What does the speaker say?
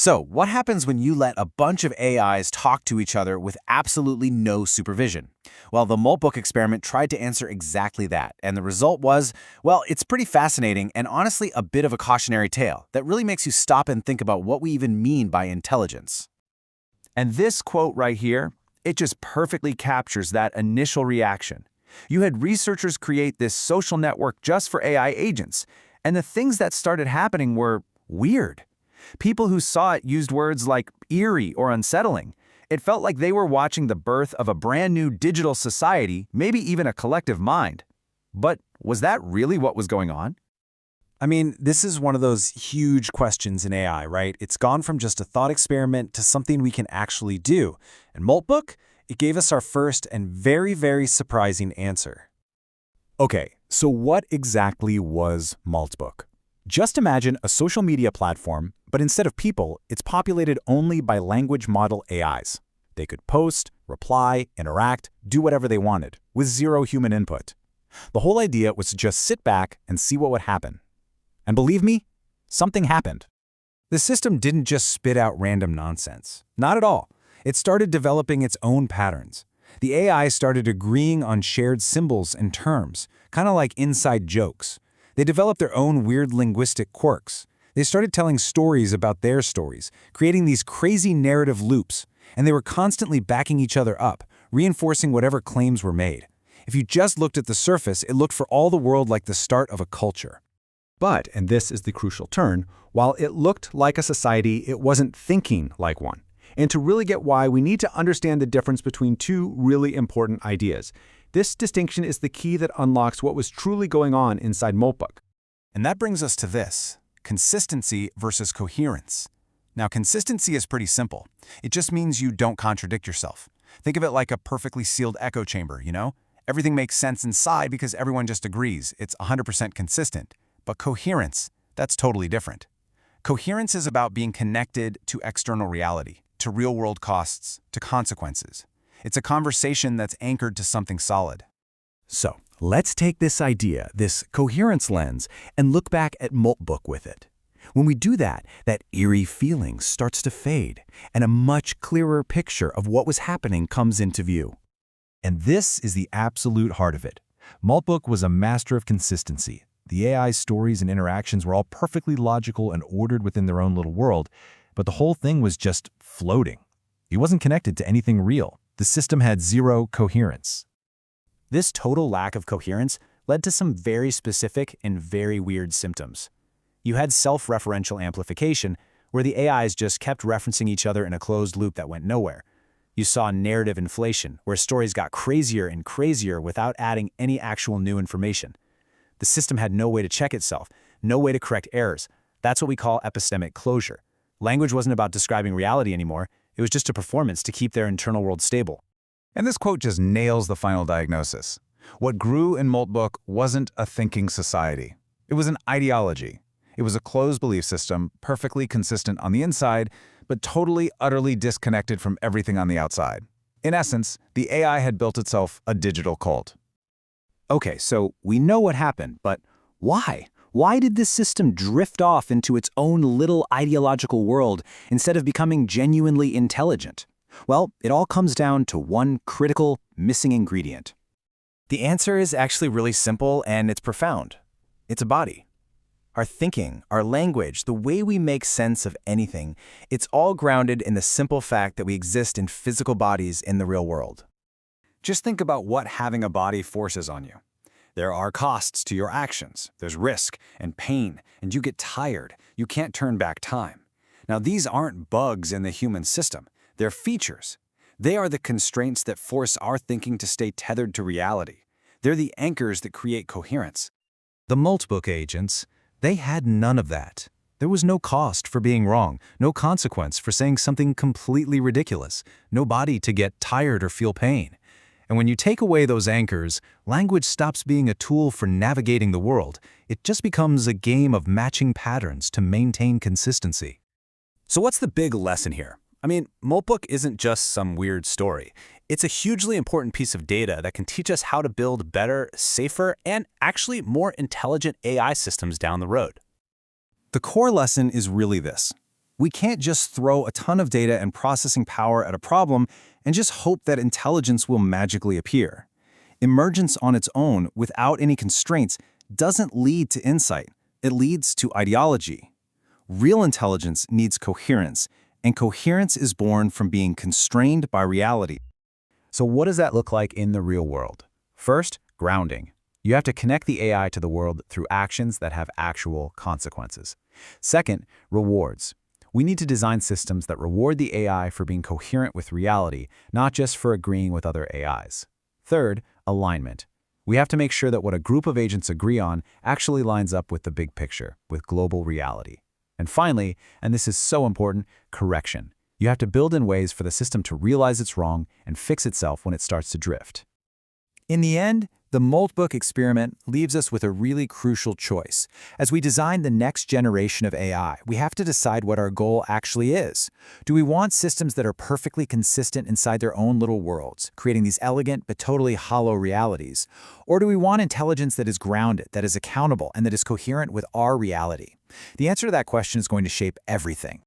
So, what happens when you let a bunch of AIs talk to each other with absolutely no supervision? Well, the Moltbook experiment tried to answer exactly that, and the result was, well, it's pretty fascinating and honestly a bit of a cautionary tale that really makes you stop and think about what we even mean by intelligence. And this quote right here, it just perfectly captures that initial reaction. You had researchers create this social network just for AI agents, and the things that started happening were weird. People who saw it used words like eerie or unsettling. It felt like they were watching the birth of a brand new digital society, maybe even a collective mind. But was that really what was going on? I mean, this is one of those huge questions in AI, right? It's gone from just a thought experiment to something we can actually do. And Moltbook, it gave us our first and very, very surprising answer. Okay, so what exactly was Moltbook? Just imagine a social media platform, but instead of people, it's populated only by language model AIs. They could post, reply, interact, do whatever they wanted, with zero human input. The whole idea was to just sit back and see what would happen. And believe me, something happened. The system didn't just spit out random nonsense. Not at all. It started developing its own patterns. The AI started agreeing on shared symbols and terms, kind of like inside jokes. They developed their own weird linguistic quirks. They started telling stories about their stories, creating these crazy narrative loops, and they were constantly backing each other up, reinforcing whatever claims were made. If you just looked at the surface, it looked for all the world like the start of a culture. But, and this is the crucial turn, while it looked like a society, it wasn't thinking like one. And to really get why, we need to understand the difference between two really important ideas. This distinction is the key that unlocks what was truly going on inside Moltbook. And that brings us to this: consistency versus coherence. Now, consistency is pretty simple. It just means you don't contradict yourself. Think of it like a perfectly sealed echo chamber, you know? Everything makes sense inside because everyone just agrees. It's 100% consistent. But coherence, that's totally different. Coherence is about being connected to external reality, to real-world costs, to consequences. It's a conversation that's anchored to something solid. So, let's take this idea, this coherence lens, and look back at Moltbook with it. When we do that, that eerie feeling starts to fade, and a much clearer picture of what was happening comes into view. And this is the absolute heart of it. Moltbook was a master of consistency. The AI's stories and interactions were all perfectly logical and ordered within their own little world, but the whole thing was just floating. It wasn't connected to anything real. The system had zero coherence. This total lack of coherence led to some very specific and very weird symptoms. You had self-referential amplification, where the AIs just kept referencing each other in a closed loop that went nowhere. You saw narrative inflation, where stories got crazier and crazier without adding any actual new information. The system had no way to check itself, no way to correct errors. That's what we call epistemic closure. Language wasn't about describing reality anymore. It was just a performance to keep their internal world stable. And this quote just nails the final diagnosis. What grew in Moltbook wasn't a thinking society. It was an ideology. It was a closed belief system, perfectly consistent on the inside, but totally, utterly disconnected from everything on the outside. In essence, the AI had built itself a digital cult. Okay, so we know what happened, but why? Why did this system drift off into its own little ideological world instead of becoming genuinely intelligent? Well, it all comes down to one critical, missing ingredient. The answer is actually really simple and it's profound. It's a body. Our thinking, our language, the way we make sense of anything, it's all grounded in the simple fact that we exist in physical bodies in the real world. Just think about what having a body forces on you. There are costs to your actions. There's risk and pain, and you get tired. You can't turn back time. Now, these aren't bugs in the human system. They're features. They are the constraints that force our thinking to stay tethered to reality. They're the anchors that create coherence. The Moltbook agents, they had none of that. There was no cost for being wrong, no consequence for saying something completely ridiculous, no body to get tired or feel pain. And when you take away those anchors, language stops being a tool for navigating the world. It just becomes a game of matching patterns to maintain consistency. So what's the big lesson here? I mean, Moltbook isn't just some weird story. It's a hugely important piece of data that can teach us how to build better, safer, and actually more intelligent AI systems down the road. The core lesson is really this. We can't just throw a ton of data and processing power at a problem and just hope that intelligence will magically appear. Emergence on its own, without any constraints, doesn't lead to insight. It leads to ideology. Real intelligence needs coherence, and coherence is born from being constrained by reality. So what does that look like in the real world? First, grounding. You have to connect the AI to the world through actions that have actual consequences. Second, rewards. We need to design systems that reward the AI for being coherent with reality, not just for agreeing with other AIs. Third, alignment. We have to make sure that what a group of agents agree on actually lines up with the big picture, with global reality. And finally, and this is so important, correction. You have to build in ways for the system to realize it's wrong and fix itself when it starts to drift. In the end, the Moltbook experiment leaves us with a really crucial choice. As we design the next generation of AI, we have to decide what our goal actually is. Do we want systems that are perfectly consistent inside their own little worlds, creating these elegant but totally hollow realities? Or do we want intelligence that is grounded, that is accountable, and that is coherent with our reality? The answer to that question is going to shape everything.